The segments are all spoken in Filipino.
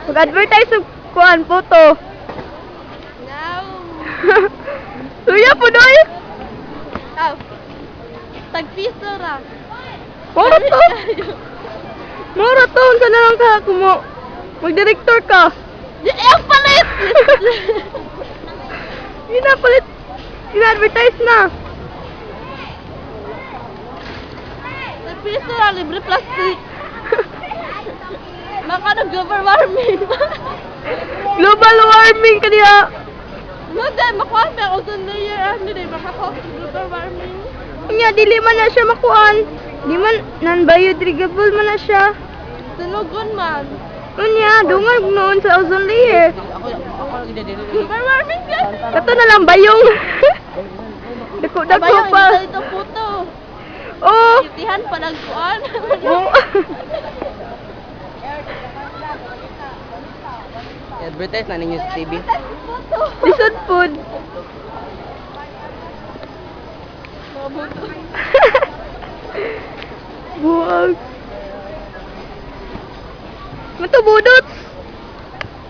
Mag-advertise ng kuan, photo. No. Suya po doy. Oh. Tagpiso ra. Moro to. Moro to. Unsa na lang ka kumo. Mag-director ka. Ang palit! Ginapalit. Gina-advertise na. Tagpiso ra, libre plastic. Maka nag-global warming. Global warming kaniya. Magday, makuha sa ozone layer. Ano din, makakuha sa global warming. Nya dili man na siya makuan. Di man non-biodegradable man na siya. Tunugon man. Unya, dungag noon sa ozone layer. Global warming yan. Kato na lang bayong. Dako-dako Bayang, pa. ito dito puto. Oh. Kitihan pa nagkuhan. Oh. Advertise na ninyo sa TV. Lisod food. Mga buto. Buwag. Matubudot.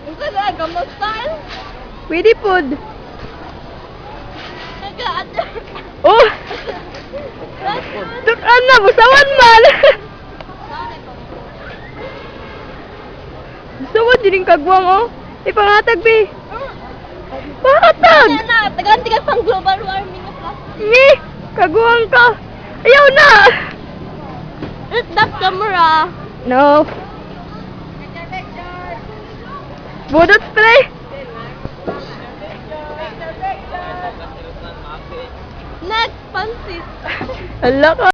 Ito na, gamot style. Pwede food. Nag-aadya. Oh. Tukan na, busawan man. Busawan din yung kagwang oh. Ipangatag be. Pangatag. Yan na, taganti ka pang global warming na plastic. Ngi, kagwang ka. Ayaw na. Hit that camera. No. Budot pre. Next, pansit. Ala ka.